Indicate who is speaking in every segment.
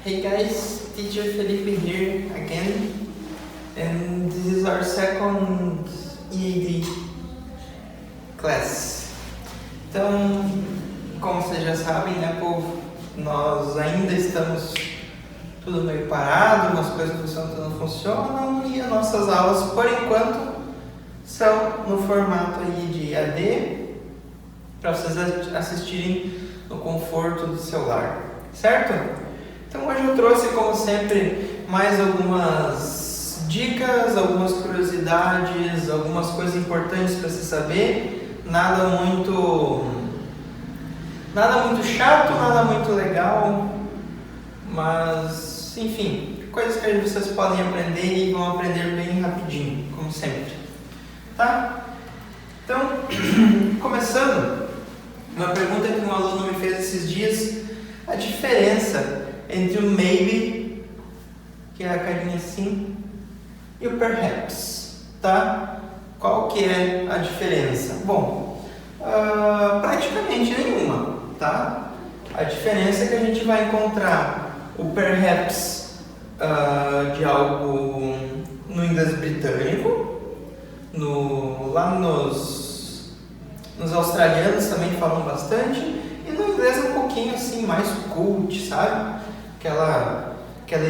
Speaker 1: Hey guys, teacher Felipe here again, and this is our second EAD class. Então, como vocês já sabem, né, povo, nós ainda estamos tudo meio parado, umas coisas não funcionam e as nossas aulas, por enquanto, são no formato aí de AD, para vocês assistirem no conforto do celular, certo? Então hoje eu trouxe, como sempre, mais algumas dicas, algumas curiosidades, algumas coisas importantes para você saber. Nada muito chato, nada muito legal, mas enfim, coisas que vocês podem aprender e vão aprender bem rapidinho, como sempre. Tá? Então, começando, uma pergunta que um aluno me fez esses dias: a diferença entre o maybe, que é a carinha assim, e o perhaps, tá? Qual que é a diferença? Bom, praticamente nenhuma, tá? A diferença é que a gente vai encontrar o perhaps de algo no inglês britânico, lá nos australianos também falam bastante, e no inglês um pouquinho assim mais cult, sabe? Aquela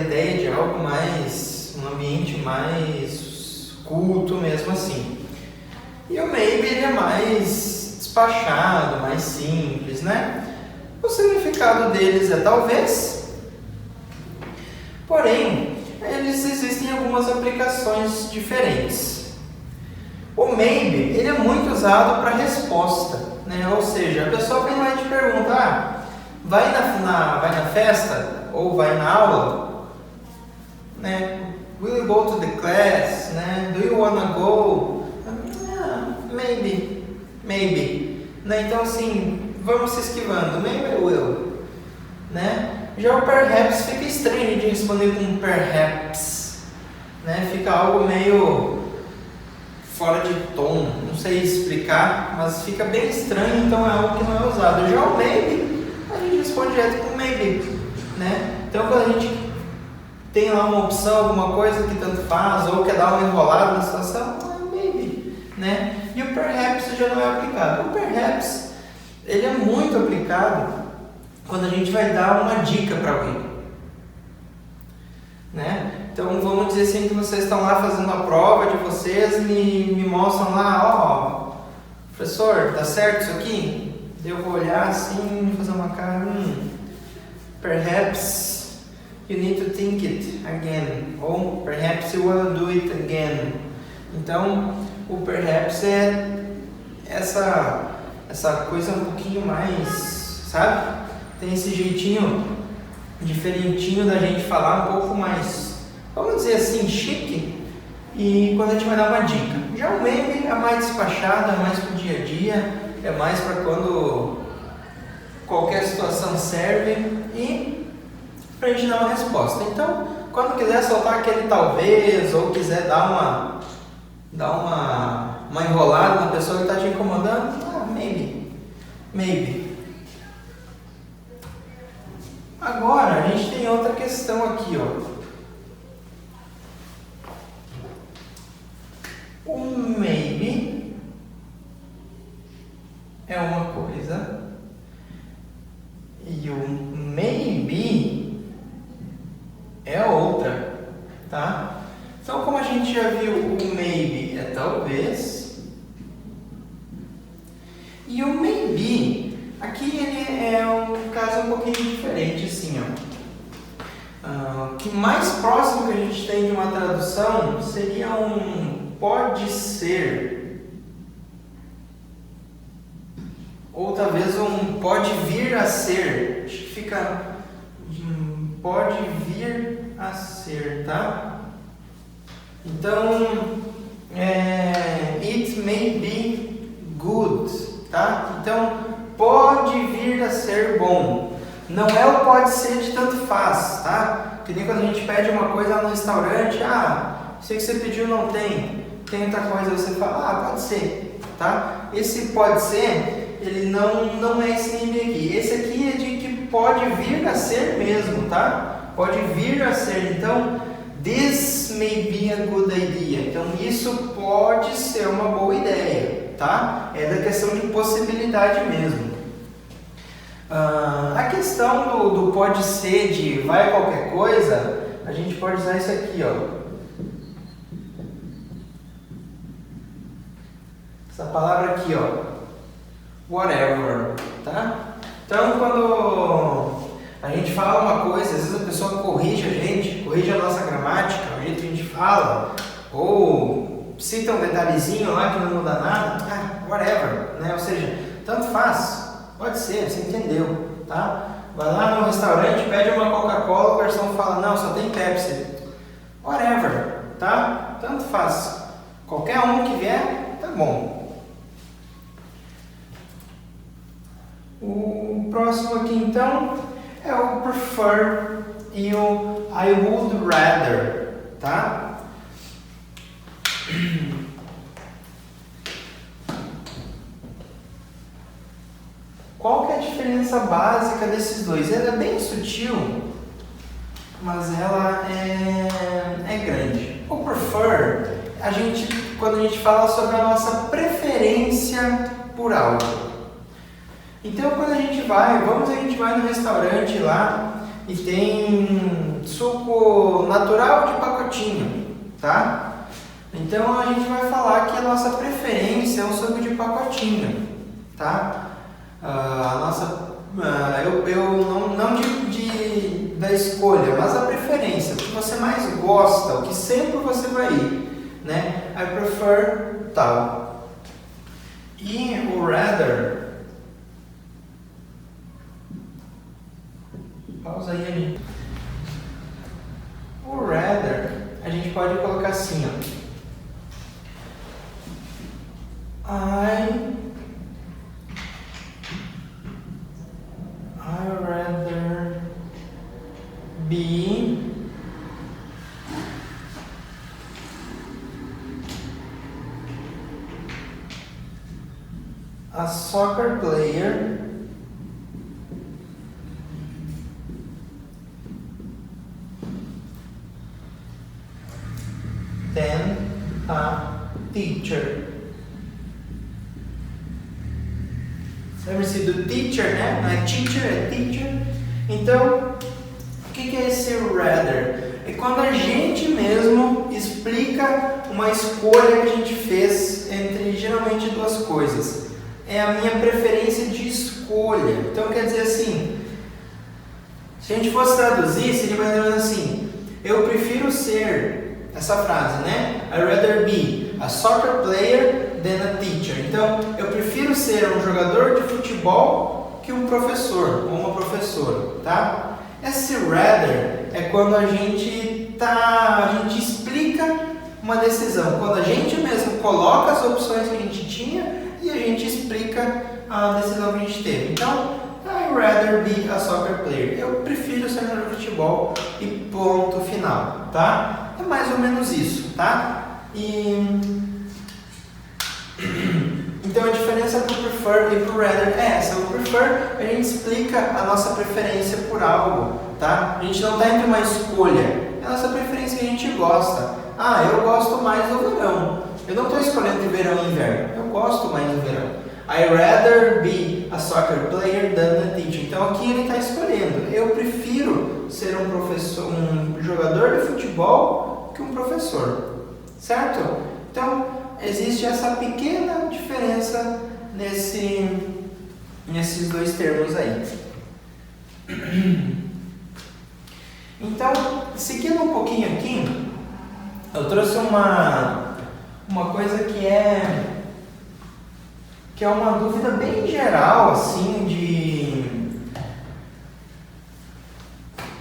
Speaker 1: ideia de algo mais, um ambiente mais culto mesmo assim. E o maybe ele é mais despachado, mais simples, né? O significado deles é talvez, porém, eles existem algumas aplicações diferentes. O maybe, ele é muito usado para resposta, né? Ou seja, a pessoa vem lá e te pergunta, vai na festa ou vai na aula, né? Will you go to the class, né? Do you wanna go? Maybe, né? Então assim, vamos se esquivando, maybe I will, né? Já o perhaps fica estranho de responder com perhaps, né? Fica algo meio fora de tom, não sei explicar, mas fica bem estranho, então é algo que não é usado. Já o maybe, a gente responde direto com maybe, né? Então quando a gente tem lá uma opção, alguma coisa que tanto faz, ou quer dar uma enrolada na situação, maybe, né? E o perhaps já não é aplicado. O perhaps, ele é muito aplicado quando a gente vai dar uma dica para alguém, né? Então vamos dizer assim que vocês estão lá fazendo a prova de vocês, me mostram lá, professor, tá certo isso aqui? Eu vou olhar assim, fazer uma cara, perhaps you need to think it again, ou perhaps you wanna do it again. Então o perhaps é essa coisa um pouquinho mais, sabe? Tem esse jeitinho diferentinho da gente falar, um pouco mais, vamos dizer assim, chique, e quando a gente vai dar uma dica. Já o maybe é mais despachado, é mais pro dia a dia, é mais para quando qualquer situação serve e pra gente dar uma resposta. Então, quando quiser soltar aquele talvez, ou quiser dar uma enrolada na pessoa que está te incomodando, maybe. Agora, a gente tem outra questão aqui, O maybe é uma coisa e o maybe é outra, tá? Então, como a gente já viu, o maybe é talvez, e o maybe, aqui ele é um caso um pouquinho diferente, assim, O que mais próximo que a gente tem de uma tradução seria um pode ser, ou talvez um pode vir a ser. Acho que fica pode vir a ser, tá? Então, it may be good, tá? Então, pode vir a ser bom. Não é o pode ser de tanto faz, tá? Que nem quando a gente pede uma coisa no restaurante, sei que você pediu, não tem outra coisa, você fala, pode ser, tá? Esse pode ser, ele não é esse maybe aqui. Esse aqui é de que pode vir a ser mesmo, tá? Pode vir a ser, então, this may be a good idea. Então, isso pode ser uma boa ideia, tá? É da questão de possibilidade mesmo. A questão do pode ser, de vai qualquer coisa, a gente pode usar isso aqui, ó. Essa palavra aqui, ó. Whatever, tá? Então, quando a gente fala uma coisa, às vezes a pessoa corrige a gente, corrige a nossa gramática, o jeito que a gente fala, ou cita um detalhezinho lá que não muda nada, whatever, né? Ou seja, tanto faz, pode ser, você entendeu, tá? Vai lá no restaurante, pede uma Coca-Cola, o garçom fala, não, só tem Pepsi. Whatever, tá? Tanto faz. Qualquer um que vier, tá bom. O próximo aqui, então, é o prefer e o I would rather, tá? Qual que é a diferença básica desses dois? Ela é bem sutil, mas ela é grande. O prefer, quando a gente fala sobre a nossa preferência por algo. Então, quando a gente vai no restaurante lá e tem suco natural de pacotinho, tá? Então, a gente vai falar que a nossa preferência é um suco de pacotinho, tá? Eu não digo da escolha, mas a preferência, o que você mais gosta, o que sempre você vai ir, né? I prefer tal. E o rather, pausa aí, gente. O rather, a gente pode colocar assim, ó. I rather be a soccer player than a teacher. Lembre-se do teacher, né? Não é teacher, é teacher. Então, o que é esse rather? É quando a gente mesmo explica uma escolha que a gente fez entre geralmente duas coisas. É a minha preferência de escolha. Então, quer dizer assim, se a gente fosse traduzir, seria mais ou menos assim: eu prefiro ser, essa frase, né? I rather be a soccer player than a teacher. Então, eu prefiro ser um jogador de futebol que um professor ou uma professora, tá? Esse rather é quando a gente explica uma decisão, quando a gente mesmo coloca as opções que a gente tinha e a gente explica a decisão que a gente teve. Então, I rather be a soccer player. Eu prefiro ser um jogador de futebol e ponto final, tá? É mais ou menos isso, tá? Então a diferença pro prefer e pro rather é essa. O prefer, a gente explica a nossa preferência por algo, tá? A gente não está entre uma escolha, é a nossa preferência que a gente gosta. Eu gosto mais do verão. Eu não estou escolhendo entre verão e inverno, eu gosto mais do verão. I rather be a soccer player than a teacher. Então aqui ele está escolhendo. Eu prefiro ser um professor, um jogador de futebol que um professor, certo? Então existe essa pequena diferença nesses dois termos aí. Então, seguindo um pouquinho aqui, eu trouxe uma coisa que é uma dúvida bem geral, assim,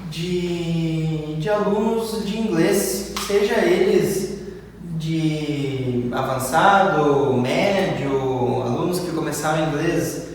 Speaker 1: de alunos de inglês, seja eles de avançado, médio, alunos que começaram inglês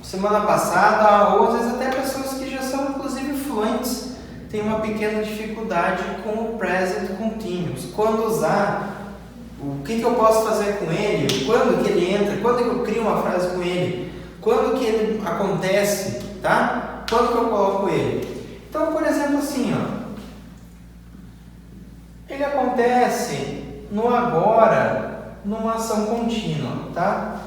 Speaker 1: semana passada, ou às vezes até pessoas que já são inclusive fluentes, têm uma pequena dificuldade com o present continuous. Quando usar, o que eu posso fazer com ele, quando que ele entra, quando que eu crio uma frase com ele, quando que ele acontece, tá? Quando que eu coloco ele. Então, por exemplo, assim, ó, ele acontece no agora, numa ação contínua, tá?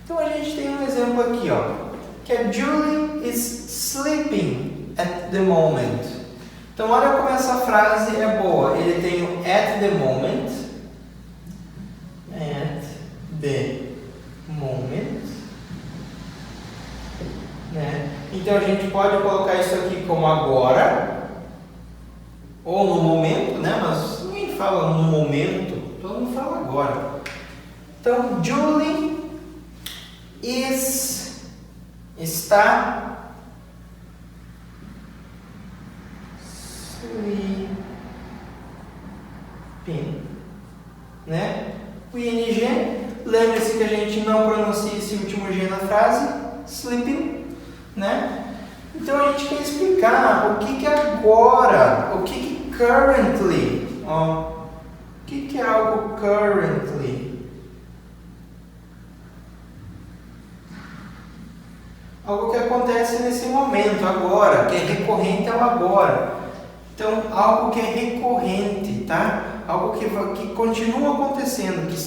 Speaker 1: Então a gente tem um exemplo aqui, ó, que é Julie is sleeping at the moment. Então olha como essa frase é boa. Ele tem o at the moment, né? Então a gente pode colocar isso aqui como agora ou no momento, né? Mas ninguém fala no momento, todo mundo fala agora. Então Julie está sleeping, né? O ing, lembre-se que a gente não pronuncia esse último G na frase, sleeping, né? Então a gente quer explicar o que é agora, o que currently, ó, o que é algo currently? Algo que acontece nesse momento, agora, que é recorrente ao agora. Então, algo que é recorrente, tá? Algo que continua acontecendo, que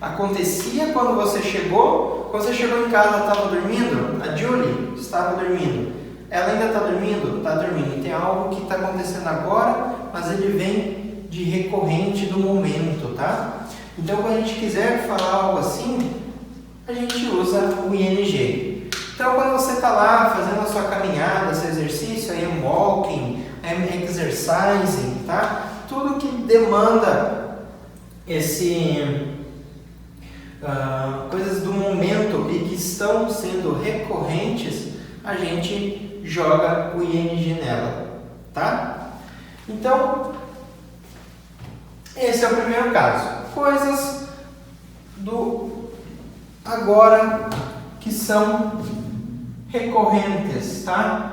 Speaker 1: acontecia quando você chegou em casa, ela estava dormindo, a Julie estava dormindo. Ela ainda está dormindo? Está dormindo. E tem algo que está acontecendo agora, mas ele vem de recorrente do momento, tá? Então, quando a gente quiser falar algo assim, a gente usa o ing. Então, quando você está lá fazendo a sua caminhada, seu exercício, I am walking, I am exercising, tá? Tudo que demanda coisas do momento e que estão sendo recorrentes, a gente joga o ing nela, tá? Então, esse é o primeiro caso. Coisas do agora que são recorrentes, tá?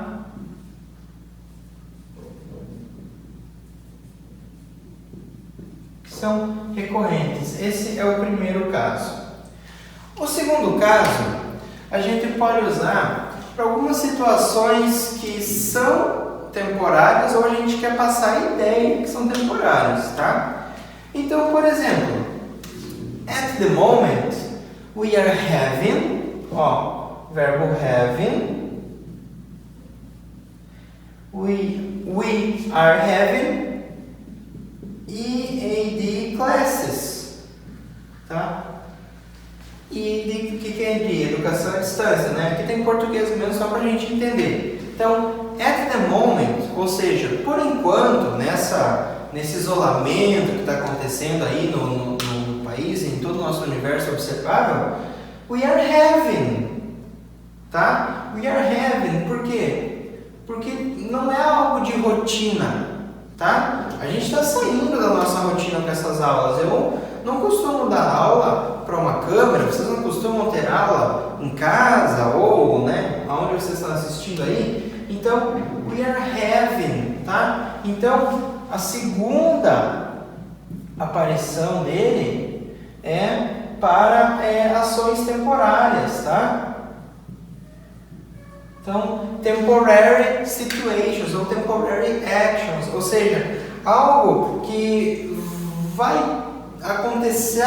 Speaker 1: Que são recorrentes. Esse é o primeiro caso. O segundo caso, a gente pode usar para algumas situações que são temporárias ou a gente quer passar a ideia que são temporárias, tá? Então, por exemplo, at the moment, we are having, ó, verbo having, we are having EAD classes, tá? E o que é de educação à distância, né? Aqui tem português mesmo só para a gente entender. Então, at the moment, ou seja, por enquanto, nesse isolamento que está acontecendo aí no país, em todo o nosso universo observável, we are having, tá? We are having, por quê? Porque não é algo de rotina, tá? A gente está saindo da nossa rotina com essas aulas. Eu não costumo dar aula para uma câmera, vocês não costumam ter aula em casa ou, né, aonde vocês estão assistindo aí. Então, we are having, tá? Então, a segunda aparição dele é para ações temporárias, tá? Então, temporary situations ou temporary actions, ou seja, algo que vai acontecer,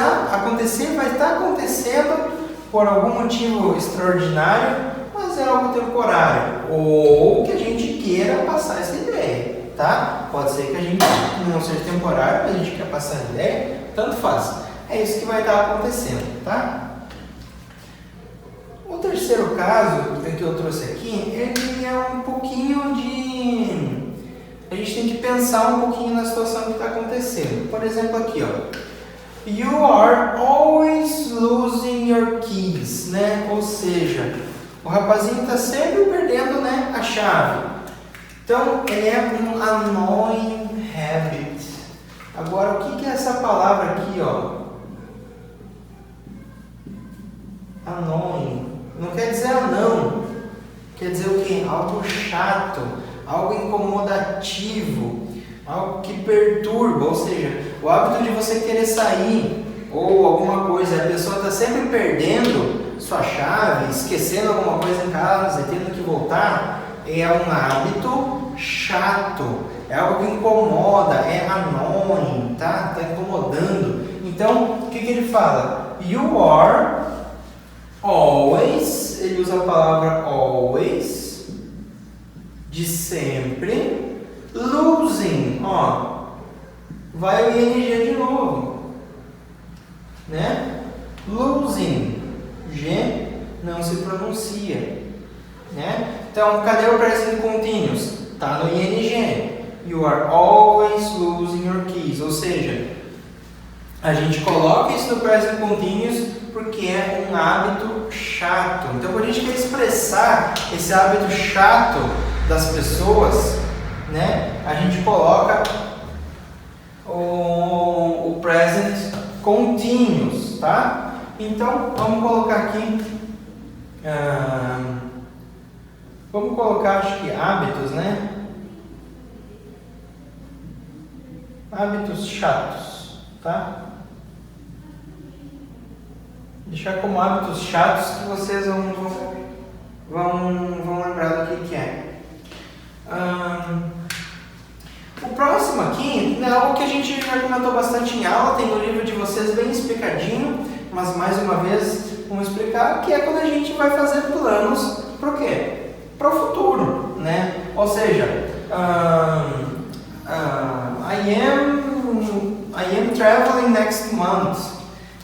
Speaker 1: vai estar acontecendo por algum motivo extraordinário, mas é algo temporário, ou que a gente queira passar essa ideia, tá? Pode ser que a gente não seja temporário, mas a gente quer passar a ideia, tanto faz. É isso que vai estar acontecendo, tá? O terceiro caso que eu trouxe aqui, ele é um pouquinho de... A gente tem que pensar um pouquinho na situação que está acontecendo. Por exemplo, aqui, ó. You are always losing your keys, né? Ou seja, o rapazinho está sempre perdendo, né, a chave. Então, ele é um annoying habit. Agora, o que é essa palavra aqui, ó? Annoying. Não quer dizer anão. Quer dizer o quê? Algo chato, algo incomodativo, algo que perturba, ou seja, o hábito de você querer sair ou alguma coisa, a pessoa está sempre perdendo sua chave, esquecendo alguma coisa em casa e tendo que voltar, é um hábito chato, é algo que incomoda, é annoying, tá? Tá incomodando. Então, o que ele fala? You are always, ele usa a palavra always, de sempre, losing, ó, vai o ing de novo, né? Losing, G não se pronuncia, né? Então, cadê o present continuous? Tá no ing. You are always losing your keys, ou seja, a gente coloca isso no present continuous porque é um hábito chato. Então, quando a gente quer expressar esse hábito chato das pessoas, né, a gente coloca o present continuous, tá? Então, vamos colocar aqui, vamos colocar, acho que hábitos, né? Hábitos chatos, tá? Deixar como hábitos chatos que vocês vão lembrar do que é. O próximo aqui é algo que a gente já comentou bastante em aula, tem no livro de vocês bem explicadinho, mas mais uma vez vamos explicar, que é quando a gente vai fazer planos para o quê? Para o futuro, né? Ou seja, I am traveling next month.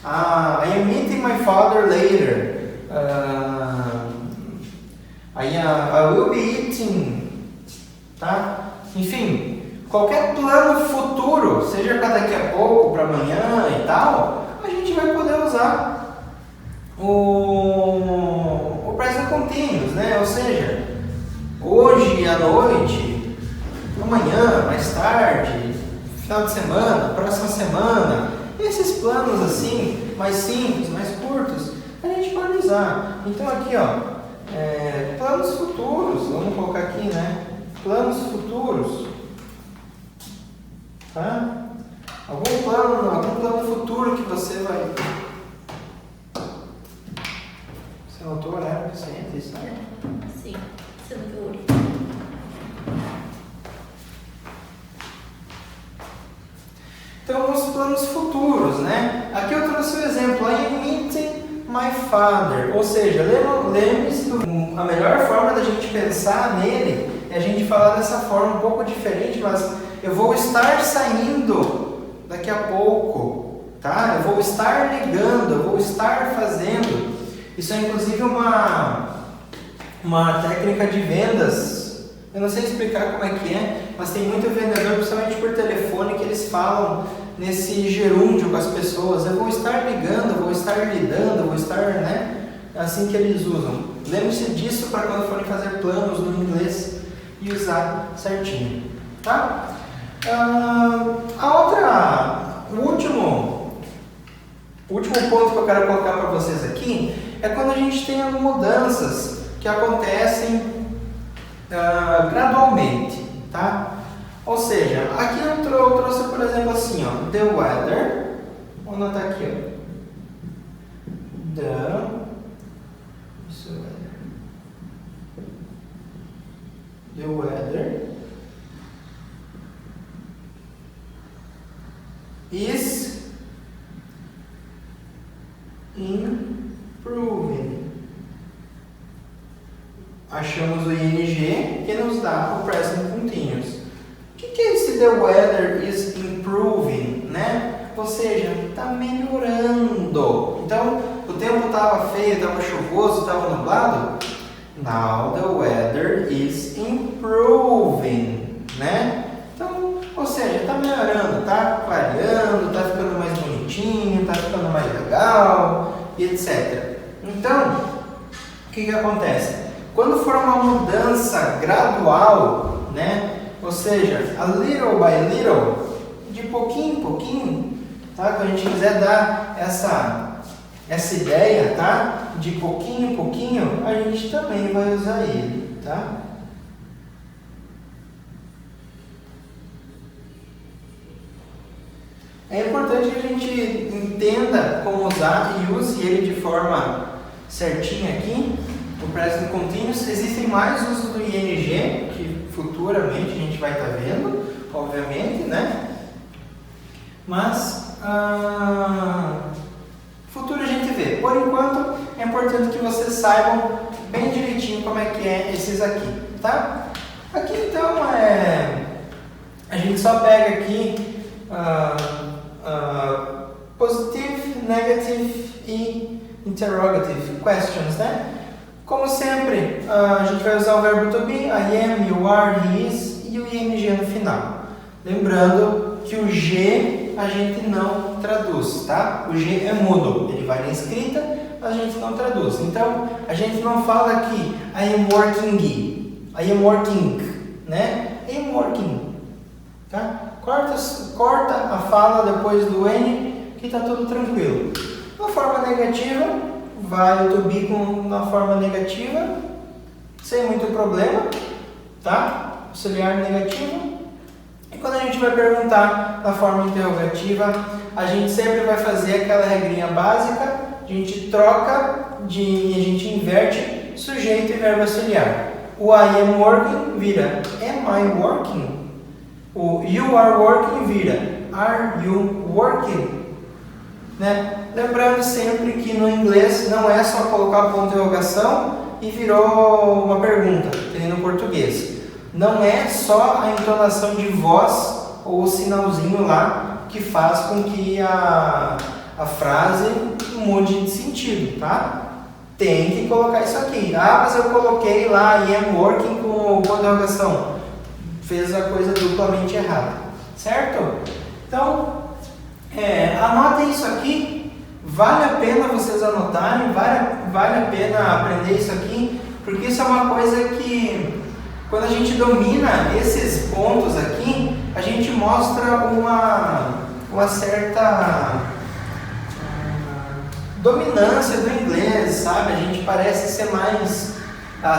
Speaker 1: I am meeting my father later. I will be eating. Tá? Enfim, qualquer plano futuro, seja para daqui a pouco, para amanhã e tal, a gente vai poder usar o present continuous, né? Ou seja, hoje à noite, amanhã, mais tarde, final de semana, próxima semana. Esses planos assim, mais simples, mais curtos, a gente pode usar. Então aqui, ó, planos futuros, vamos colocar aqui, né? Planos futuros, tá? Algum plano futuro que você vai... Você anotou o horário que você entra e sai?
Speaker 2: Sim, você não viu o olho.
Speaker 1: Então, os planos futuros, né? Aqui eu trouxe o exemplo, I am meeting my father. Ou seja, lembre-se, a melhor forma da gente pensar nele é a gente falar dessa forma um pouco diferente, mas eu vou estar saindo daqui a pouco, tá? Eu vou estar ligando, eu vou estar fazendo. Isso é inclusive uma técnica de vendas. Eu não sei explicar como é que é, mas tem muito vendedor, principalmente por telefone, que eles falam nesse gerúndio com as pessoas. Eu vou estar ligando, eu vou estar lidando, eu vou estar, né? É assim que eles usam. Lembre-se disso para quando forem fazer planos no inglês e usar certinho, tá? O último ponto que eu quero colocar para vocês aqui é quando a gente tem mudanças que acontecem gradualmente, tá? Ou seja, aqui eu trouxe, por exemplo, assim, ó, the weather, vou anotar aqui, ó, the weather is improving. Achamos o ing que nos dá o present continuous. O que é esse the weather is improving, né? Ou seja, está melhorando. Então, o tempo estava feio, estava chuvoso, estava nublado. Now the weather is improving, né? Então, ou seja, está melhorando, está clareando, está ficando mais bonitinho, está ficando mais legal, e etc. Então, o que acontece? Quando for uma mudança gradual, né? Ou seja, a little by little, de pouquinho em pouquinho, tá? Quando a gente quiser dar essa ideia, tá? De pouquinho em pouquinho, a gente também vai usar ele, tá? É importante que a gente entenda como usar e use ele de forma certinha aqui. O present continuous, existem mais usos do ing, que futuramente a gente vai estar vendo, obviamente, né? Mas futuro a gente vê. Por enquanto é importante que vocês saibam bem direitinho como é que é esses aqui, tá? Aqui então a gente só pega aqui positive, negative e interrogative questions, né? Como sempre, a gente vai usar o verbo to be, I am, you are, he is e o ing no final. Lembrando que o G a gente não traduz, tá? O G é mudo, ele vai na escrita, a gente não traduz. Então, a gente não fala aqui I am working, né? I am working, tá? Corta a fala depois do N, que tá tudo tranquilo. Na forma negativa, vai o to be na forma negativa, sem muito problema, tá? Auxiliar negativo. E quando a gente vai perguntar na forma interrogativa, a gente sempre vai fazer aquela regrinha básica, a gente troca, a gente inverte sujeito e verbo auxiliar. O I am working vira am I working? O you are working vira are you working? Né? Lembrando sempre que no inglês não é só colocar ponto de interrogação e virou uma pergunta, tem no português. Não é só a entonação de voz ou o sinalzinho lá que faz com que a frase mude de sentido, tá? Tem que colocar isso aqui. Ah, mas eu coloquei lá I am working com ponto de interrogação. Fez a coisa duplamente errada, certo? Então, anotem isso aqui. Vale a pena vocês anotarem, vale a pena aprender isso aqui, porque isso é uma coisa que, quando a gente domina esses pontos aqui, a gente mostra uma certa dominância do inglês, sabe? A gente parece ser mais,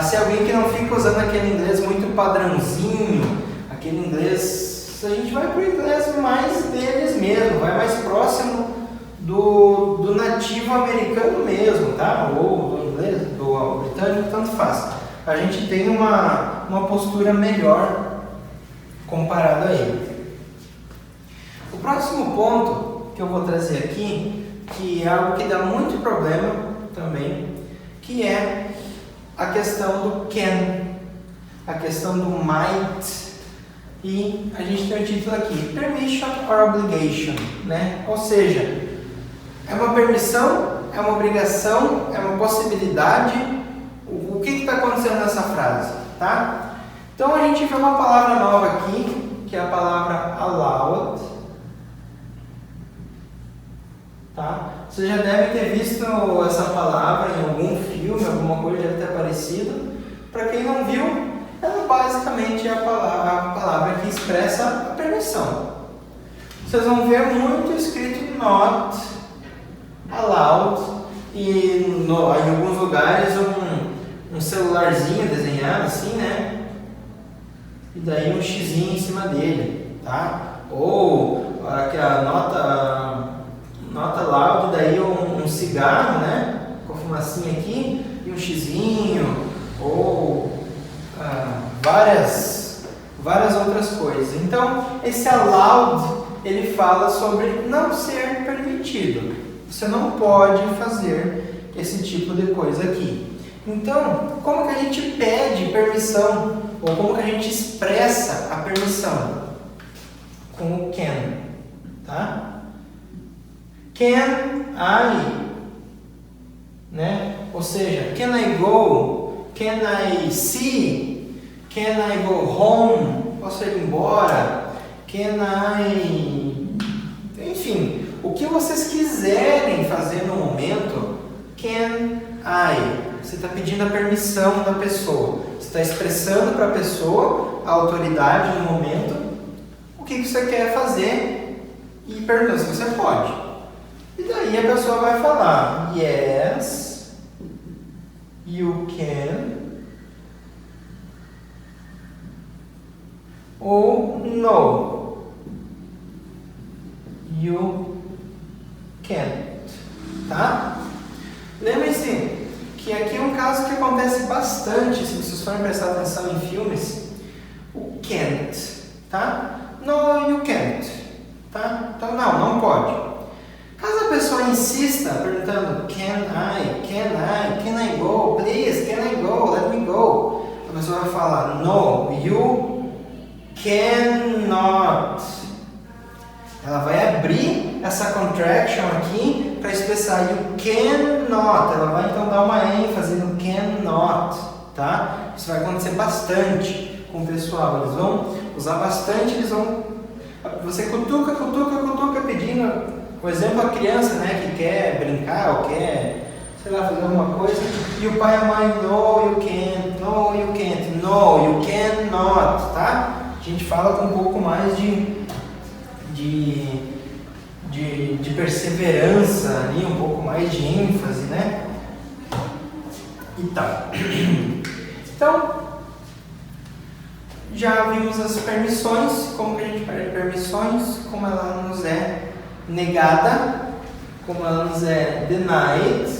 Speaker 1: ser alguém que não fica usando aquele inglês muito padrãozinho, aquele inglês, a gente vai para o inglês mais deles mesmo, vai mais próximo do nativo americano mesmo, tá? Ou do inglês, do britânico, tanto faz. A gente tem uma postura melhor comparado a ele. O próximo ponto que eu vou trazer aqui, que é algo que dá muito problema também, que é a questão do can, a questão do might, e a gente tem o título aqui, permission or obligation, né? Ou seja, é uma permissão, é uma obrigação, é uma possibilidade. O que está acontecendo nessa frase, tá? Então a gente vê uma palavra nova aqui, que é a palavra allowed, tá? Vocês já devem ter visto essa palavra em algum filme, alguma coisa deve ter aparecido. Para quem não viu, ela basicamente é a palavra que expressa a permissão. Vocês vão ver muito escrito not allowed e em alguns lugares um celularzinho desenhado assim, né? E daí um xizinho em cima dele, tá? Ou a nota allowed, daí um cigarro, né? Com a fumacinha aqui e um xizinho, ou várias outras coisas. Então, esse allowed, ele fala sobre não ser permitido. Você não pode fazer esse tipo de coisa aqui. Então, como que a gente pede permissão? Ou como que a gente expressa a permissão? Com o can, tá? Can I, né? Ou seja, can I go? Can I see? Can I go home? Posso ir embora? Can I... Enfim, o que vocês quiserem fazer no momento, can I. Você está pedindo a permissão da pessoa. Você está expressando para a pessoa, a autoridade no momento, o que você quer fazer e perguntando se você pode. E daí a pessoa vai falar, yes, you can, ou no, you can't, tá? Lembre-se que aqui é um caso que acontece bastante, se vocês forem prestar atenção em filmes, o can't, tá? No, you can't, tá? Então não pode. Caso a pessoa insista perguntando can I go, please, can I go, let me go, a pessoa vai falar no, you cannot. Ela vai abrir essa contraction aqui para expressar you cannot. Ela vai então dar uma ênfase no cannot, tá? Isso vai acontecer bastante com o pessoal. Eles vão usar bastante, você cutuca pedindo, por exemplo, a criança, né, que quer brincar ou quer, sei lá, fazer alguma coisa, e o pai e a mãe, no, you can't, no, you can't, no, you cannot, tá? A gente fala com um pouco mais de perseverança ali, um pouco mais de ênfase, né? E tal. Então, já vimos as permissões, como que a gente perde permissões, como ela nos é negada, como ela nos é denied.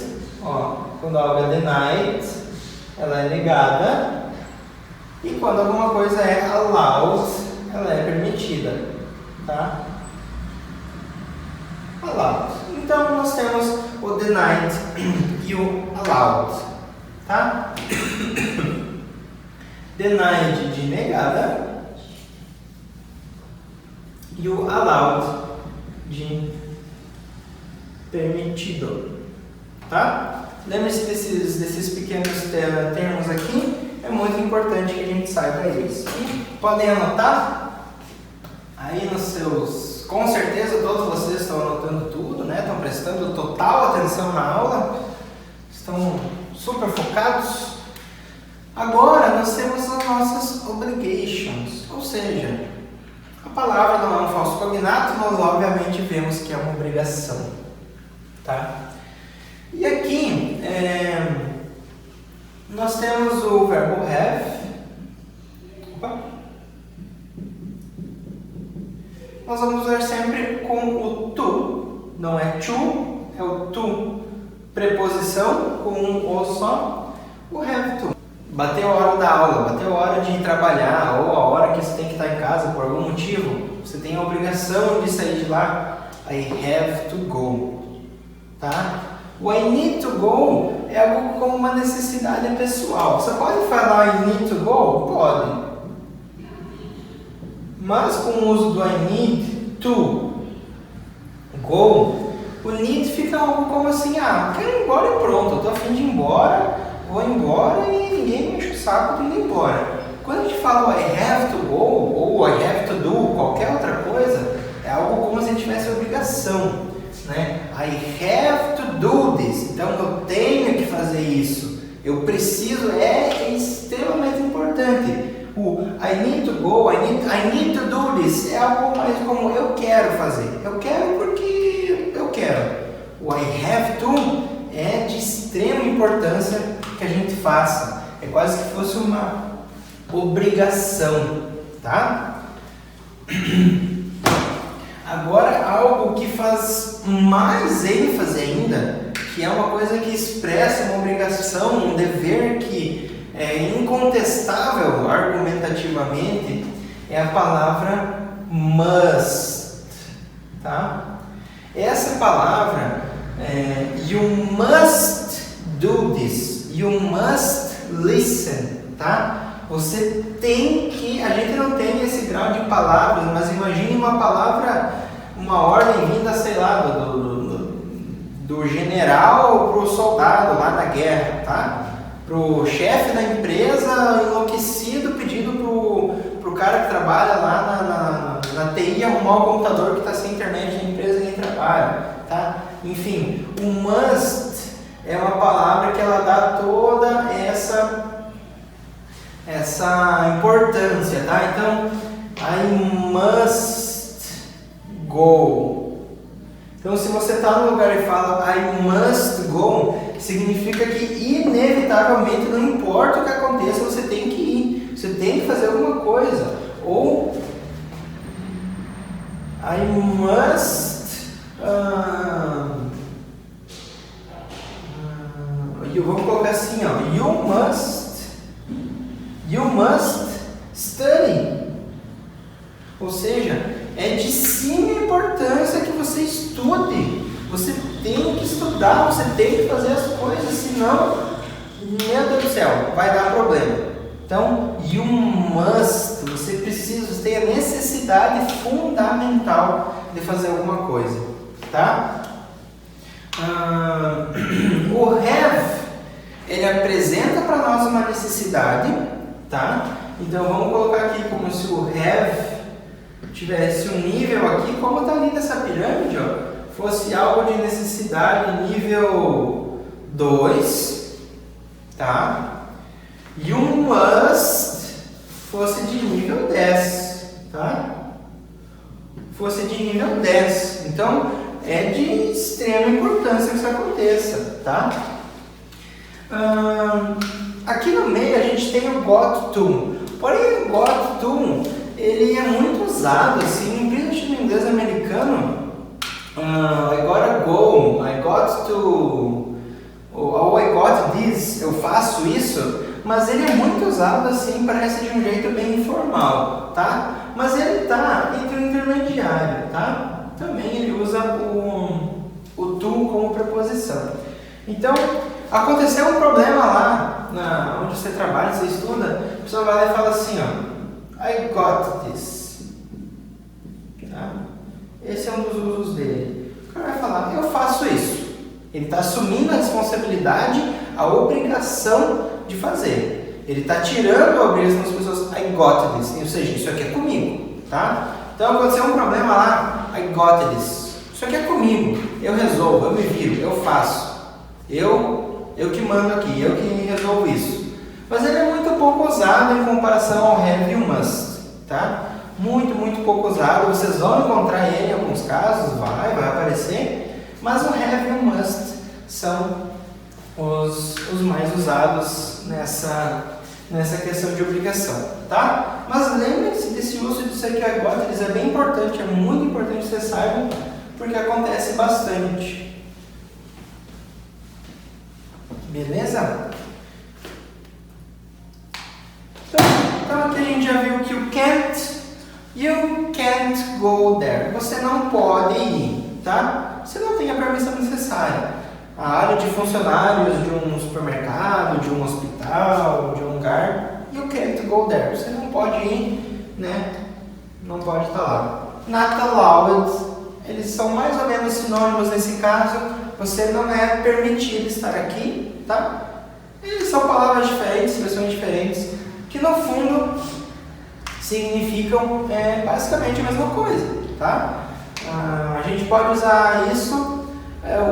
Speaker 1: Ó, quando algo é denied, ela é negada. E quando alguma coisa é allowed, ela é permitida, tá? Allowed. Então nós temos o denied e o allowed, tá? Denied de negada e o allowed de permitido, tá? Lembre-se desses pequenos termos aqui, é muito importante que a gente saiba isso. E podem anotar aí nos seus, com certeza todos vocês estão anotando tudo, né? Estão prestando total atenção na aula, estão super focados. Agora nós temos as nossas obligations, ou seja, a palavra não é um falso cognato, nós obviamente vemos que é uma obrigação, tá? E aqui nós temos o verbo have. Nós vamos usar sempre com o to, não é to, é o to, preposição com um o só, o have to. Bateu a hora da aula, bateu a hora de trabalhar, ou a hora que você tem que estar em casa por algum motivo, você tem a obrigação de sair de lá, I have to go, tá? O I need to go é algo como uma necessidade pessoal. Você pode falar I need to go? Pode. Mas com o uso do I need to go, o need fica algo como assim, quero ir embora e pronto, eu tô a fim de ir embora, vou embora e ninguém me enche o saco de ir embora. Quando a gente fala I have to go ou I have to do qualquer outra coisa, é algo como se a gente tivesse obrigação, né? I have to do this, então eu tenho que fazer isso, eu preciso, é extremamente importante. O I need to go, I need to do this é algo mais como eu quero fazer, eu quero porque eu quero. O I have to é de extrema importância que a gente faça, é quase que fosse uma obrigação, tá? Agora, algo que faz mais ênfase ainda, que é uma coisa que expressa uma obrigação, um dever que é incontestável argumentativamente, é a palavra must, tá? Essa palavra, you must do this, you must listen, tá? Você tem que, a gente não tem esse grau de palavras, mas imagine uma palavra, uma ordem vinda, sei lá, do general pro soldado lá na guerra, tá? Pro chefe da empresa enlouquecido pedindo pro cara que trabalha lá na TI arrumar o computador que está sem internet na empresa e nem trabalha, tá? Enfim, o must é uma palavra que ela dá toda essa importância, tá? Então, I must go. Então, se você está no lugar e fala I must go, significa que inevitavelmente, não importa o que aconteça, você tem que ir, você tem que fazer alguma coisa. Ou I must vamos colocar assim, ó, you must study. Ou seja, é de suma importância que você estude. Você tem que estudar, você tem que fazer as coisas, senão, meu Deus do céu, vai dar problema. Então, you must, você precisa, você tem a necessidade fundamental de fazer alguma coisa, tá? O have, ele apresenta para nós uma necessidade, tá? Então, vamos colocar aqui como se o have tivesse um nível aqui, como está ali nessa pirâmide, ó, fosse algo de necessidade nível 2, tá? E o must fosse de nível 10, tá? Fosse de nível 10. Então, é de extrema importância que isso aconteça, tá? Aqui no meio a gente tem o got to. Porém, o got to, ele é muito usado, assim, principalmente no inglês americano. I gotta go, I got to, ou I got this, eu faço isso. Mas ele é muito usado assim, parece de um jeito bem informal, tá? Mas ele está entre o intermediário, tá? Também ele usa o to como preposição. Então, aconteceu um problema lá, onde você trabalha, você estuda, a pessoa vai lá e fala assim, ó, I got this, tá? Esse é um dos usos dele. O cara vai falar, eu faço isso. Ele está assumindo a responsabilidade, a obrigação de fazer. Ele está tirando a obrigação das pessoas, I got this, ou seja, isso aqui é comigo, tá? Então aconteceu um problema lá, I got this, isso aqui é comigo, eu resolvo, eu me viro, eu faço, eu que mando aqui, eu que resolvo isso. Mas ele é muito pouco usado em comparação ao have e o must, tá? Muito pouco usado, vocês vão encontrar ele em alguns casos, vai aparecer, mas o have e o must são os mais usados nessa questão de obrigação, tá? Mas lembre-se desse uso disso aqui agora, é bem importante, é muito importante que vocês saibam, porque acontece bastante. Beleza? Então aqui a gente já viu que you can't go there. Você não pode ir, tá? Você não tem a permissão necessária. A área de funcionários de um supermercado, de um hospital, de um lugar, you can't go there. Você não pode ir, né? Não pode estar lá. Not allowed, eles são mais ou menos sinônimos nesse caso. Você não é permitido estar aqui, tá? Eles são palavras diferentes, expressões diferentes, que no fundo significam basicamente a mesma coisa, tá? A gente pode usar isso.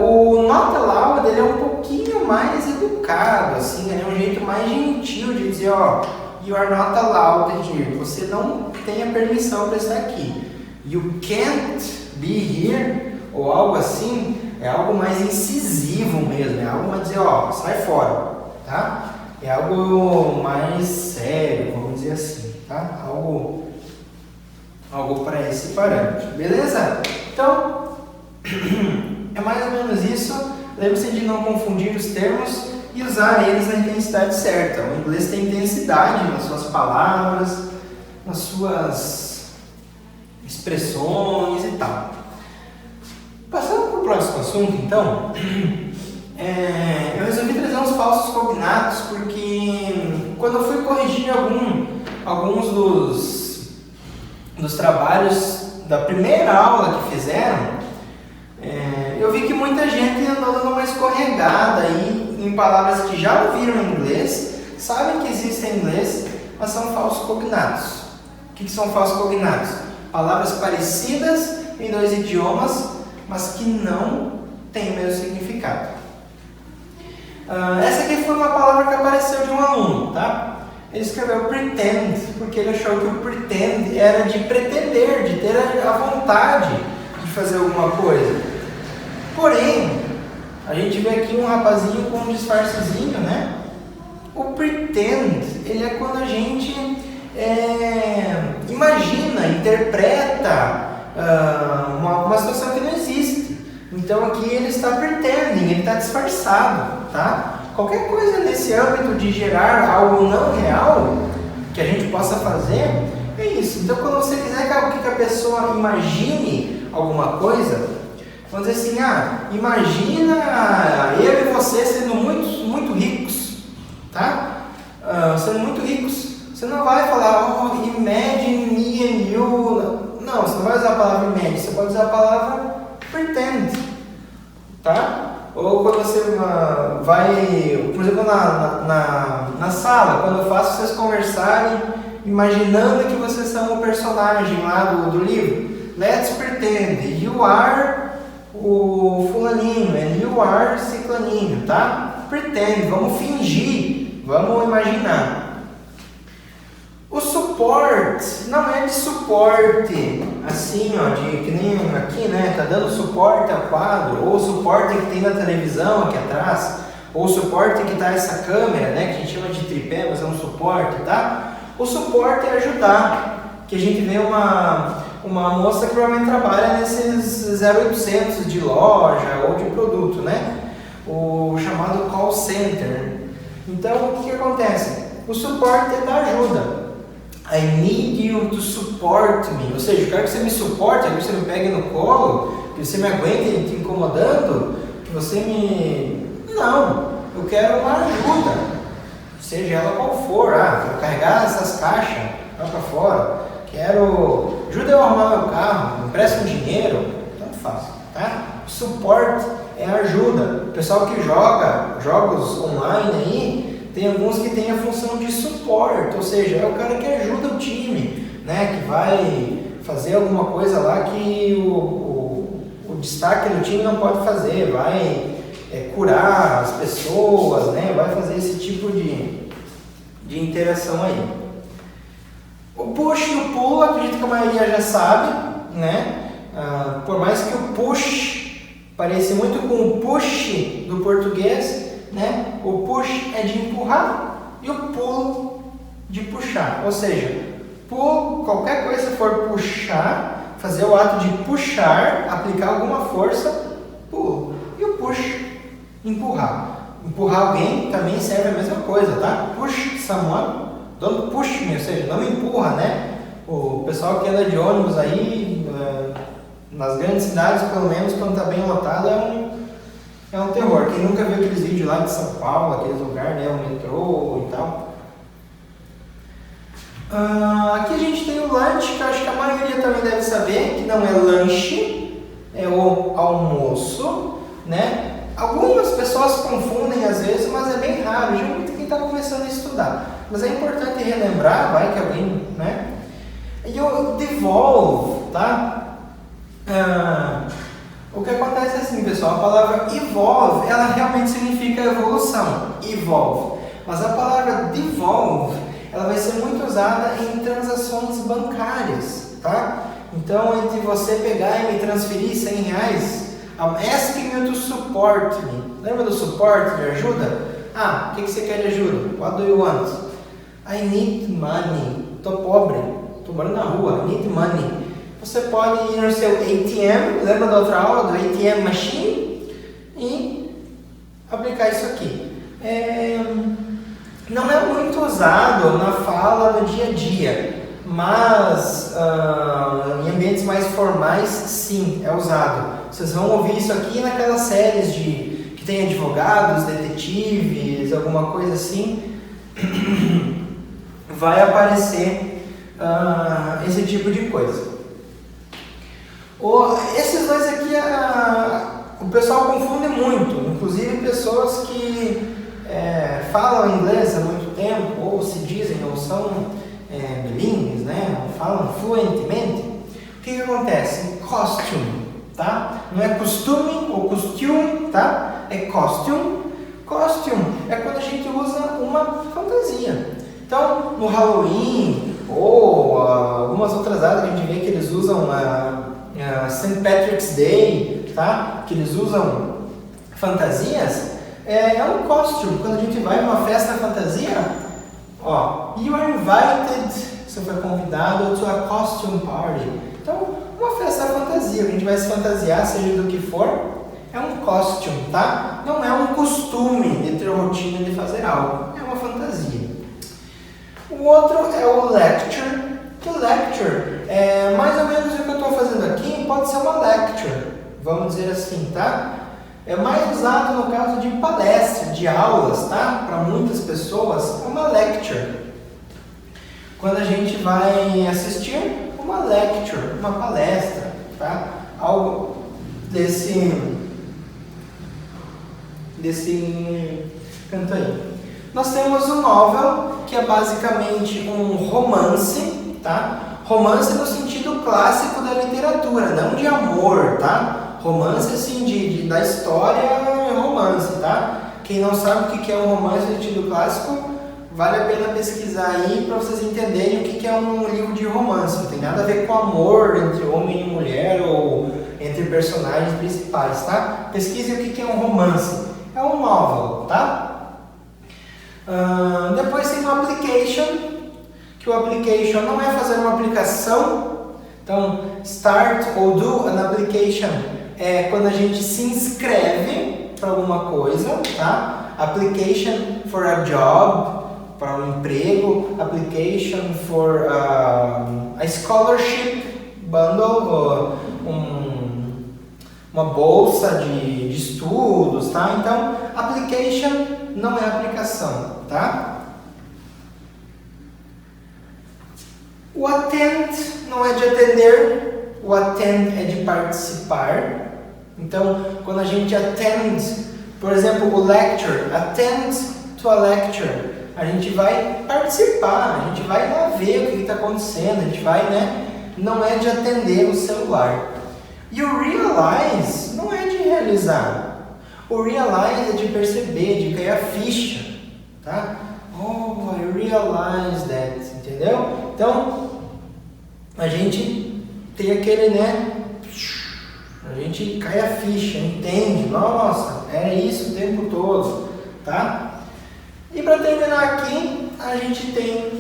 Speaker 1: O not allowed, ele é um pouquinho mais educado, assim, é um jeito mais gentil de dizer, ó, you are not allowed here, você não tem a permissão para estar aqui. You can't be here, ou algo assim, é algo mais incisivo mesmo, é algo mais dizer, ó, sai fora, tá? É algo mais sério, vamos dizer assim, tá? Algo para esse parâmetro, beleza? Então, é mais ou menos isso. Lembre-se de não confundir os termos e usar eles na intensidade certa. O inglês tem intensidade nas suas palavras, nas suas expressões e tal. Passando para o próximo assunto, então, eu resolvi trazer uns falsos cognatos porque quando eu fui corrigir alguns dos trabalhos da primeira aula que fizeram, eu vi que muita gente andou dando uma escorregada aí em palavras que já ouviram em inglês, sabem que existem em inglês, mas são falsos cognatos. O que são falsos cognatos? Palavras parecidas em dois idiomas, mas que não têm o mesmo significado. Essa aqui foi uma palavra que apareceu de um aluno, tá? Ele escreveu pretend, porque ele achou que o pretend era de pretender, de ter a vontade de fazer alguma coisa. Porém, a gente vê aqui um rapazinho com um disfarcezinho, né? O pretend, ele é quando a gente imagina, interpreta uma situação que não existe. Então aqui ele está pretending, ele está disfarçado, tá? Qualquer coisa nesse âmbito de gerar algo não real que a gente possa fazer, É isso. Então, quando você quiser que a pessoa imagine alguma coisa, vamos dizer assim, imagina eu e você sendo muito ricos, tá? Sendo muito ricos. Você não vai falar, imagine me and you. Não, você não vai usar a palavra imagine, você pode usar a palavra pretend, tá? Ou quando você vai, por exemplo, na sala, quando eu faço vocês conversarem, imaginando que vocês são o personagem lá do livro. Let's pretend you are o fulaninho and you are ciclaninho, tá? Pretend, vamos fingir, vamos imaginar. O support não é de suporte, assim, que nem aqui, né? Tá dando suporte ao quadro, ou o suporte que tem na televisão aqui atrás, ou o suporte que tá essa câmera, né? Que a gente chama de tripé, mas é um suporte, tá? O suporte é ajudar, que a gente vê uma moça que provavelmente trabalha nesses 0800 de loja ou de produto, né? O chamado call center. Então, o que acontece? O suporte é da ajuda. I need you to support me. Ou seja, eu quero que você me suporte, que você me pegue no colo, que você me aguente te incomodando, que você me... Não, eu quero uma ajuda, seja ela qual for. Quero carregar essas caixas lá para fora, quero... ajuda eu a arrumar meu carro, me empresta um dinheiro, tanto faz, tá? Suporte é ajuda. O pessoal que joga jogos online aí, tem alguns que tem a função de suporte, ou seja, é o cara que ajuda o time, né? Que vai fazer alguma coisa lá que o destaque do time não pode fazer, vai curar as pessoas, né? Vai fazer esse tipo de interação aí. O push e o pull, acredito que a maioria já sabe, né? Por mais que o push pareça muito com o push do português, né? O push é de empurrar e o pull de puxar. Ou seja, pull, qualquer coisa que for puxar, fazer o ato de puxar, aplicar alguma força, pull. E o push, empurrar. Empurrar alguém também serve a mesma coisa, tá? Push someone, don't push me, ou seja, não me empurra, né? O pessoal que anda de ônibus aí, nas grandes cidades, pelo menos, quando está bem lotado, é um terror. Quem nunca viu aqueles vídeos lá de São Paulo, aqueles lugares, né, o metrô e tal. Aqui a gente tem o lanche, que eu acho que a maioria também deve saber, que não é lanche, é o almoço, né? Algumas pessoas confundem às vezes, mas é bem raro, geralmente quem está começando a estudar. Mas é importante relembrar, vai que alguém, né? E o devolve, tá? O que acontece é assim, pessoal, a palavra evolve, ela realmente significa evolução, evolve. Mas a palavra devolve, ela vai ser muito usada em transações bancárias, tá? Então, entre você pegar e me transferir R$100, I'm asking you to support me. Lembra do suporte, de ajuda? O que você quer de ajuda? What do you want? I need money. Tô pobre, tô morando na rua, I need money. Você pode ir no seu ATM, lembra da outra aula, do ATM Machine, e aplicar isso aqui. Não é muito usado na fala no dia a dia, mas em ambientes mais formais, sim, é usado. Vocês vão ouvir isso aqui naquelas séries que tem advogados, detetives, alguma coisa assim, vai aparecer esse tipo de coisa. Esses dois aqui, o pessoal confunde muito, inclusive pessoas que falam inglês há muito tempo, ou se dizem, ou são bilíngues, né? Falam fluentemente. O que acontece? Costume, tá? Não é costume ou costume, tá? É costume. Costume é quando a gente usa uma fantasia. Então, no Halloween, ou algumas outras datas que a gente vê que eles usam St. Patrick's Day, tá? Que eles usam fantasias, é um costume. Quando a gente vai a uma festa fantasia, you are invited, você foi convidado to a costume party. Então, uma festa fantasia, a gente vai se fantasiar, seja do que for, é um costume, tá? Não é um costume de ter rotina de fazer algo, é uma fantasia. O outro é o lecture, Que lecture é mais ou menos o que eu estou fazendo aqui, pode ser uma lecture, vamos dizer assim, tá? É mais usado no caso de palestra, de aulas, tá? Para muitas pessoas é uma lecture. Quando a gente vai assistir uma lecture, uma palestra, tá? Algo desse canto aí. Nós temos o novel, que é basicamente um romance, tá? Romance no sentido clássico da literatura, não de amor, tá? Romance assim da história é romance, tá? Quem não sabe o que é um romance no sentido clássico, vale a pena pesquisar aí para vocês entenderem o que é um livro de romance. Não tem nada a ver com amor entre homem e mulher ou entre personagens principais, tá? Pesquise o que é um romance. É um novel, tá? Depois tem o application, que o application não é fazer uma aplicação. Então, start ou do an application é quando a gente se inscreve para alguma coisa, tá? Application for a job, para um emprego, application for a scholarship bundle, uma bolsa de estudos, tá? Então, application não é aplicação, tá? O attend não é de atender, o attend é de participar. Então, quando a gente attend, por exemplo, o lecture, attend to a lecture, a gente vai participar, a gente vai lá ver o que está acontecendo, a gente vai, né? Não é de atender o celular. E o realize não é de realizar. O realize é de perceber, de cair a ficha, tá? Oh, I realize that, entendeu? Então, a gente tem aquele, né? A gente cai a ficha, entende? Nossa, era isso o tempo todo, tá? E para terminar aqui, a gente tem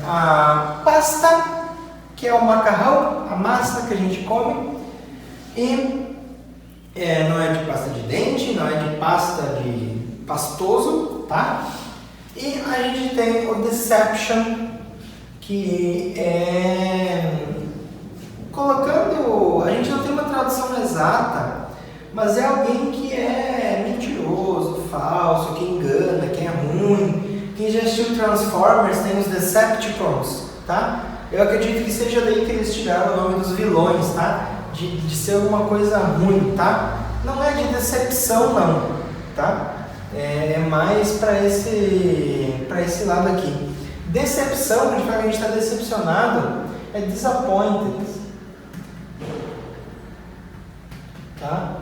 Speaker 1: a pasta, que é o macarrão, a massa que a gente come, e não é de pasta de dente, não é de pasta de pastoso, tá? E a gente tem o deception, que é colocando, a gente não tem uma tradução exata, mas é alguém que é mentiroso, falso, que engana, que é ruim. Quem já assistiu Transformers tem os Decepticons, tá? Eu acredito que seja daí que eles tiraram o nome dos vilões, tá? De ser alguma coisa ruim, tá? Não é de decepção, não, tá? É mais para esse lado aqui. Decepção, quando a gente está decepcionado, é disappointed, tá?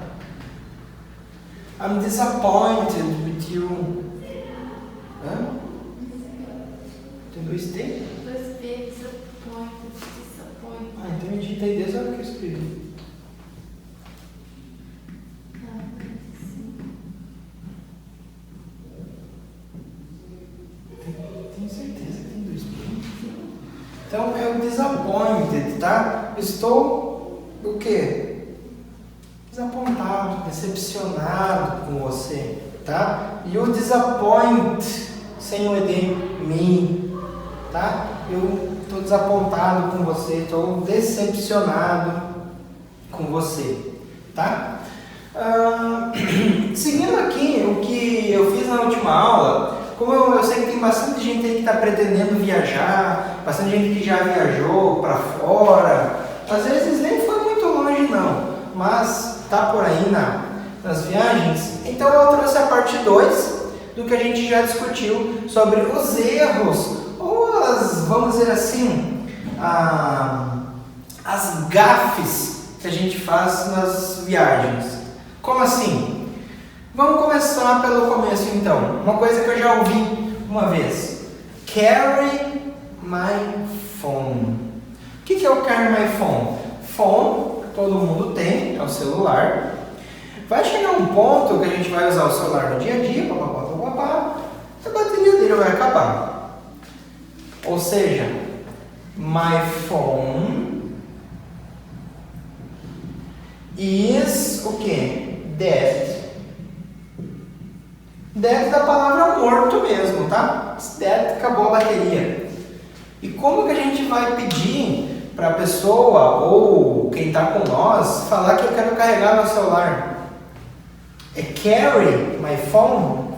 Speaker 1: I'm disappointed with you. Hã? Tem dois T?
Speaker 2: Dois P, disappointed.
Speaker 1: Ah, então eu digitei desde a hora que eu escrevi. Tenho certeza que tem dois P. Então é o disappointed, tá? Estou o quê? Desapontado, decepcionado com você, tá? E o disappoint, sem o ED, me, tá? Eu estou desapontado com você, estou decepcionado com você, tá? Seguindo aqui o que eu fiz na última aula, como eu sei que tem bastante gente aí que está pretendendo viajar, bastante gente que já viajou para fora, às vezes nem foi muito longe não, mas tá por aí nas viagens. Então eu trouxe a parte 2 do que a gente já discutiu sobre os erros, ou vamos dizer assim, as gafes que a gente faz nas viagens. Como assim? Vamos começar pelo começo então. Uma coisa que eu já ouvi uma vez: carry my phone. O que é o carry my phone? Phone, todo mundo tem, é o celular. Vai chegar um ponto que a gente vai usar o celular no dia a dia, a bateria dele vai acabar. Ou seja, my phone is o que? Dead. Dead da palavra morto mesmo, tá? Dead, acabou a bateria. E como que a gente vai pedir para a pessoa ou quem está com nós falar que eu quero carregar meu celular? É carry my phone?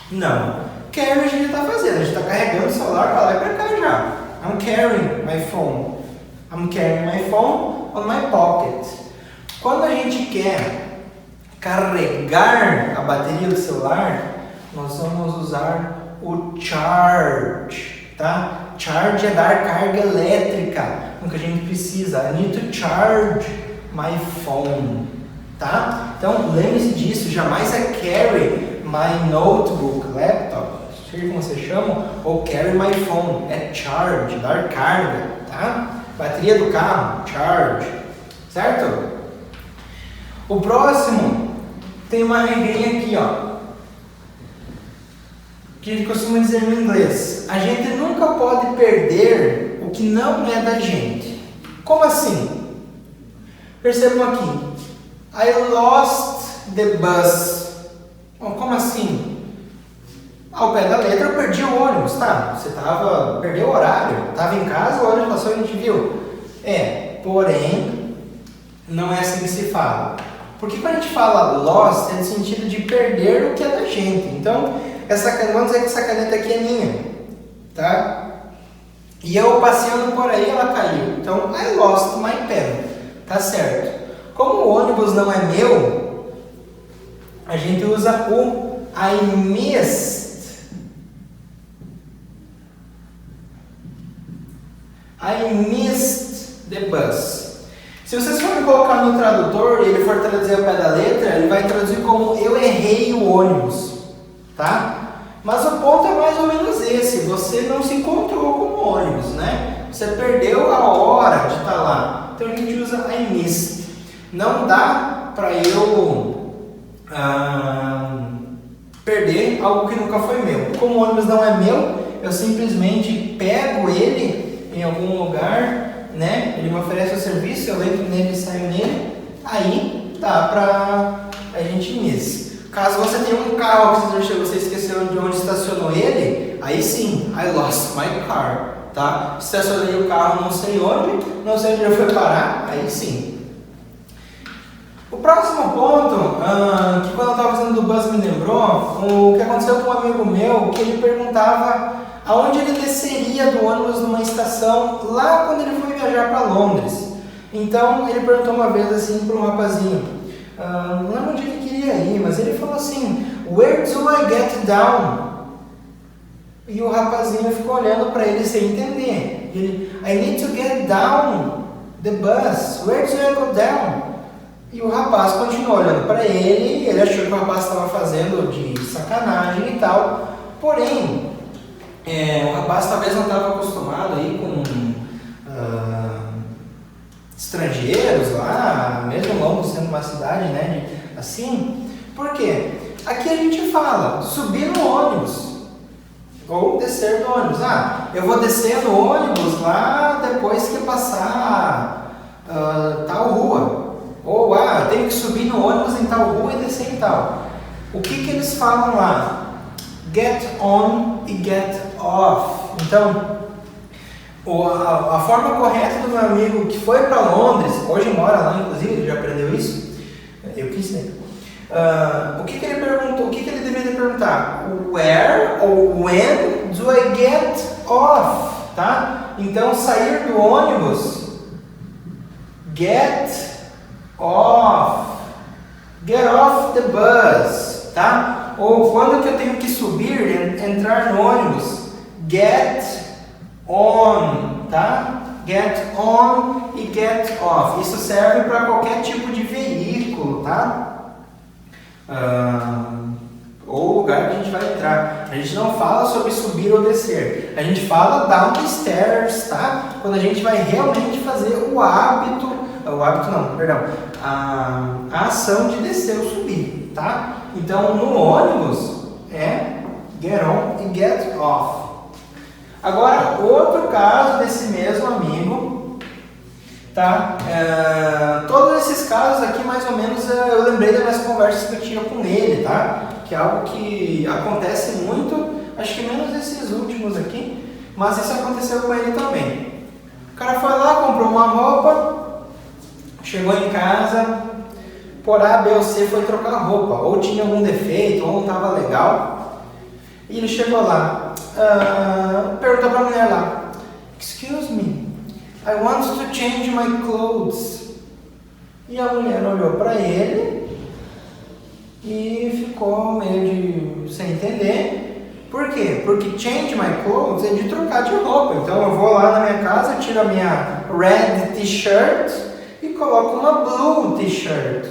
Speaker 1: Não. Carry a gente está fazendo, a gente está carregando o celular para lá e para cá já. I'm carrying my phone. I'm carrying my phone on my pocket. Quando a gente quer carregar a bateria do celular, nós vamos usar o charge, tá? Charge é dar carga elétrica, no que a gente precisa. I need to charge my phone, tá? Então, lembre-se disso, jamais é carry my notebook, laptop, seja como você chama, ou carry my phone, é charge, dar carga, tá? Bateria do carro, charge, certo? O próximo tem uma regrinha aqui, ó, que a gente costuma dizer no inglês. A gente nunca pode perder o que não é da gente. Como assim? Percebam aqui. I lost the bus. Bom, como assim? Ao pé da letra eu perdi o ônibus, tá? Você perdeu o horário, estava em casa, o ônibus passou e a gente viu. Porém, não é assim que se fala. Porque quando a gente fala lost, é no sentido de perder o que é da gente. Então, vamos dizer que essa caneta aqui é minha, tá? E eu passeando por aí, ela caiu. Então, I lost my pen, tá certo? Como o ônibus não é meu, a gente usa o I missed. I missed the bus. Se vocês forem colocar no tradutor e ele for traduzir ao pé da letra, ele vai traduzir como eu errei o ônibus, tá? Mas o ponto é mais ou menos esse, você não se encontrou com o ônibus, né? Você perdeu a hora de estar lá. Então a gente usa I missed. Não dá para eu perder algo que nunca foi meu. Como o ônibus não é meu, eu simplesmente pego ele em algum lugar, né? Ele me oferece o serviço, eu entro nele e saio nele, aí dá pra a gente miss. Caso você tenha um carro que você esqueceu de onde estacionou ele, aí sim, I lost my car, tá? Estacionei o carro não sei onde ele foi parar, aí sim. O próximo ponto, que quando eu estava fazendo do bus me lembrou, o que aconteceu com um amigo meu, que ele perguntava aonde ele desceria do ônibus numa estação lá quando ele foi viajar para Londres. Então ele perguntou uma vez assim para um rapazinho, não lembro onde ele queria ir, mas ele falou assim, where do I get down? E o rapazinho ficou olhando para ele sem entender. Ele, I need to get down the bus, where do I go down? E o rapaz continuou olhando para ele, ele achou que o rapaz estava fazendo de sacanagem e tal, porém, o rapaz talvez não estava acostumado aí com estrangeiros lá, mesmo Londres sendo uma cidade, né, assim, por quê? Aqui a gente fala, subir no ônibus, ou descer do ônibus, eu vou descer no ônibus lá depois que passar tal rua, ou eu tenho que subir no ônibus em tal rua e descer em tal. O que eles falam lá? Get on e get off. Então, a forma correta do meu amigo que foi para Londres, hoje mora lá, inclusive, ele já aprendeu isso, eu quis dizer. O que ele perguntou? O que ele deveria perguntar? Where ou when do I get off? Tá? Então, sair do ônibus, get off. Get off the bus. Tá? Ou quando que eu tenho que subir, entrar no ônibus, get on, tá? Get on e get off. Isso serve para qualquer tipo de veículo, tá? Ou lugar que a gente vai entrar. A gente não fala sobre subir ou descer. A gente fala down the stairs, tá? Quando a gente vai realmente fazer a ação de descer ou subir, tá? Então, no ônibus é get on e get off. Agora, outro caso desse mesmo amigo, tá? Todos esses casos aqui, mais ou menos, eu lembrei das minhas conversas que eu tinha com ele, tá? Que é algo que acontece muito, acho que menos esses últimos aqui, mas isso aconteceu com ele também. O cara foi lá, comprou uma roupa, chegou em casa, por A, B ou C foi trocar a roupa, ou tinha algum defeito, ou não estava legal, e ele chegou lá, perguntou para a mulher lá, "Excuse me, I want to change my clothes." E a mulher olhou para ele e ficou meio sem entender. Por quê? Porque change my clothes é de trocar de roupa. Então eu vou lá na minha casa, tiro a minha red t-shirt e coloco uma blue t-shirt.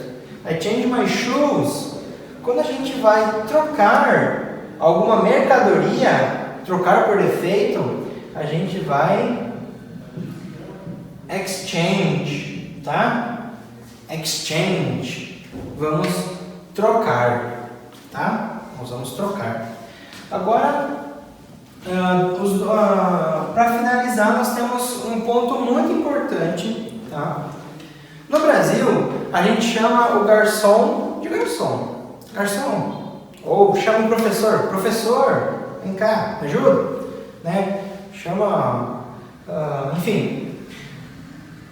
Speaker 1: I change my shoes. Quando a gente vai trocar alguma mercadoria, trocar por defeito, a gente vai exchange, tá? Exchange. Vamos trocar, tá? Nós vamos trocar. Agora, para finalizar, nós temos um ponto muito importante, tá? No Brasil, a gente chama o garçom de garçom. Garçom. Ou chama o professor. Professor, vem cá, me ajuda. Né? Chama, enfim.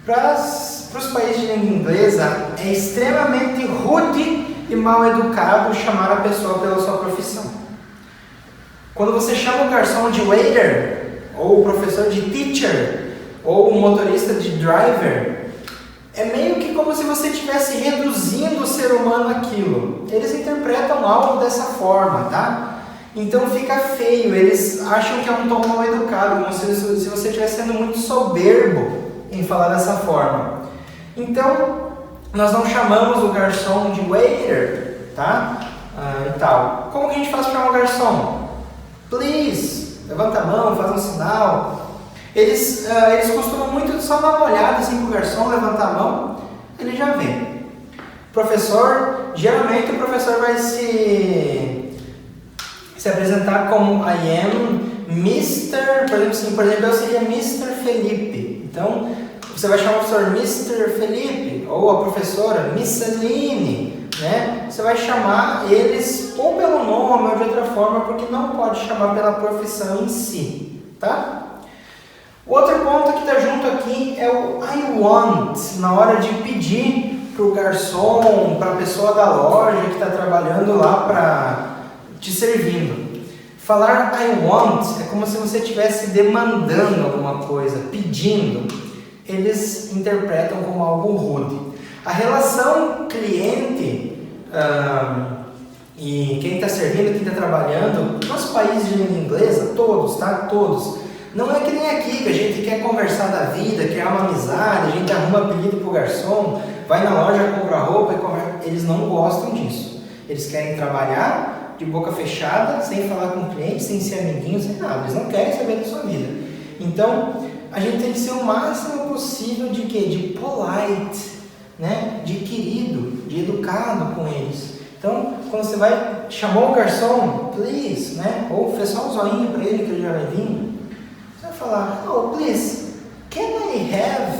Speaker 1: Para os países de língua inglesa, é extremamente rude e mal educado chamar a pessoa pela sua profissão. Quando você chama o garçom de waiter, ou o professor de teacher, ou o motorista de driver, é meio que como se você estivesse reduzindo o ser humano àquilo. Eles interpretam algo dessa forma, tá? Então fica feio, eles acham que é um tom mal educado, como se você estivesse sendo muito soberbo em falar dessa forma. Então, nós não chamamos o garçom de waiter, tá? E tal. Como que a gente faz para chamar o garçom? Please, levanta a mão, faz um sinal. Eles costumam muito só dar uma olhada assim pro garçom, levantar a mão, ele já vem. Professor, geralmente o professor vai se apresentar como I am Mr. Por exemplo, eu seria Mr. Felipe. Então, você vai chamar o professor Mr. Felipe, ou a professora Miss Aline, né? Você vai chamar eles ou pelo nome ou de outra forma, porque não pode chamar pela profissão em si, tá? O outro ponto que está junto aqui é o I want, na hora de pedir para o garçom, para a pessoa da loja que está trabalhando lá para te servindo. Falar I want é como se você estivesse demandando alguma coisa, pedindo. Eles interpretam como algo rude. A relação cliente e quem está servindo, quem está trabalhando, nos países de língua inglesa, todos, tá? Todos. Não é que nem aqui, que a gente quer conversar da vida, criar uma amizade, a gente arruma pedido para o garçom, vai na loja, compra roupa e conversa. Eles não gostam disso. Eles querem trabalhar de boca fechada, sem falar com o cliente, sem ser amiguinho, sem nada. Eles não querem saber da sua vida. Então, a gente tem que ser o máximo possível de quê? De polite, né? De querido, de educado com eles. Então, quando você vai, chamou o garçom, please, né? Ou fez só um zoinho para ele que ele já vai vir. Você vai falar, oh, please, can I have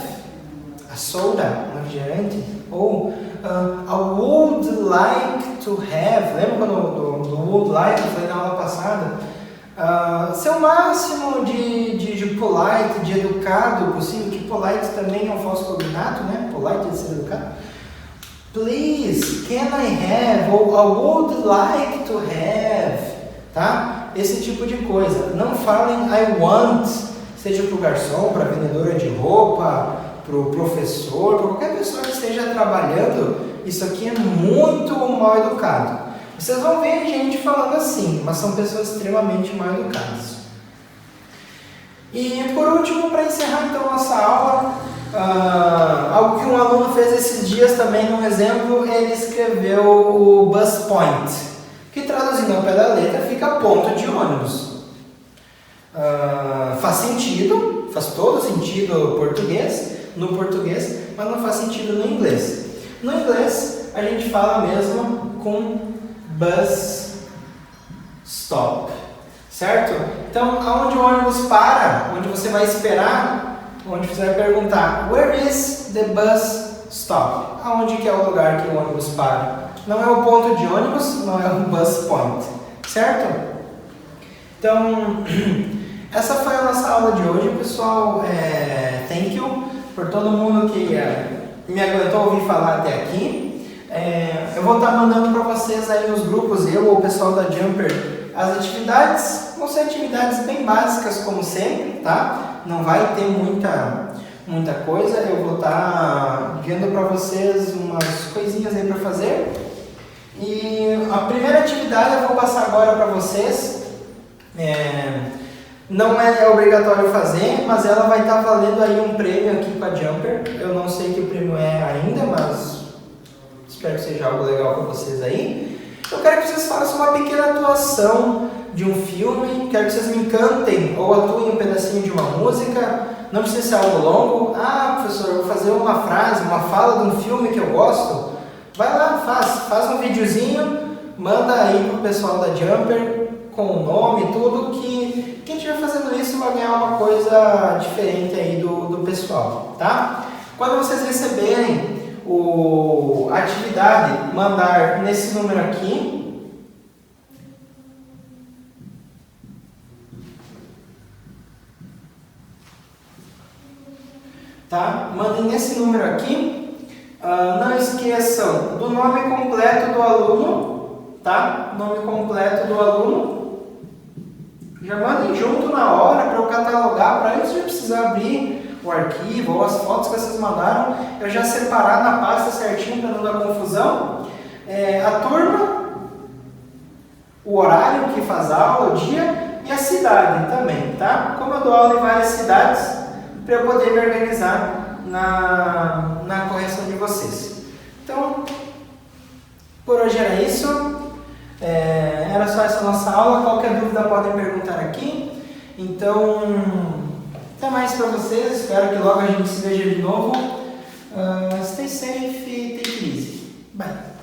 Speaker 1: a soda, um refrigerante? Ou, I would like to have, lembra quando do would like, foi na aula passada? Ser o máximo de polite, de educado possível, que polite também é um falso cognato, né? Polite de ser educado. Please, can I have? Ou I would like to have, tá? Esse tipo de coisa. Não falem I want, seja para o garçom, para a vendedora de roupa, para o professor, para qualquer pessoa que esteja trabalhando. Isso aqui é muito mal educado. Vocês vão ver gente falando assim, mas são pessoas extremamente mal educadas. E por último, para encerrar então nossa aula, algo que um aluno fez esses dias também no exemplo, ele escreveu o bus point, que traduzindo ao pé da letra fica ponto de ônibus. Faz sentido, faz todo sentido no português, mas não faz sentido no inglês. No inglês, a gente fala mesmo com bus stop, certo? Então, aonde o ônibus para, onde você vai esperar, onde você vai perguntar, where is the bus stop? Aonde que é o lugar que o ônibus para? Não é o ponto de ônibus, não é o bus point, certo? Então, essa foi a nossa aula de hoje, pessoal. Thank you por todo mundo que me aguentou ouvir falar até aqui. Eu vou estar mandando para vocês aí nos grupos, eu ou o pessoal da Jumper, as atividades. Vão ser atividades bem básicas, como sempre, tá? Não vai ter muita coisa. Eu vou estar vendo para vocês umas coisinhas aí para fazer. E a primeira atividade eu vou passar agora para vocês. Não é obrigatório fazer, mas ela vai estar valendo aí um prêmio aqui com a Jumper. Eu não sei que prêmio é ainda, mas espero que seja algo legal para vocês aí. Eu quero que vocês façam uma pequena atuação de um filme, quero que vocês me cantem ou atuem um pedacinho de uma música, não precisa ser algo longo. Professor, eu vou fazer uma frase, uma fala de um filme que eu gosto. Vai lá, faz um videozinho, manda aí pro pessoal da Jumper, com o nome e tudo, que quem estiver fazendo isso vai ganhar uma coisa diferente aí do pessoal, tá? Quando vocês receberem a atividade, mandar nesse número aqui, tá? Mandem nesse número aqui. Não esqueçam do nome completo do aluno, tá? Nome completo do aluno. Já mandem junto na hora para eu catalogar, para antes de precisar abrir o arquivo ou as fotos que vocês mandaram, eu já separar na pasta certinho para não dar confusão. A turma, o horário que faz aula, o dia e a cidade também, tá? Como eu dou aula em várias cidades, para eu poder me organizar na correção de vocês. Então, por hoje era isso. Era só essa nossa aula. Qualquer dúvida podem perguntar aqui. Então, até mais para vocês. Espero que logo a gente se veja de novo. Stay safe e take it easy. Bye.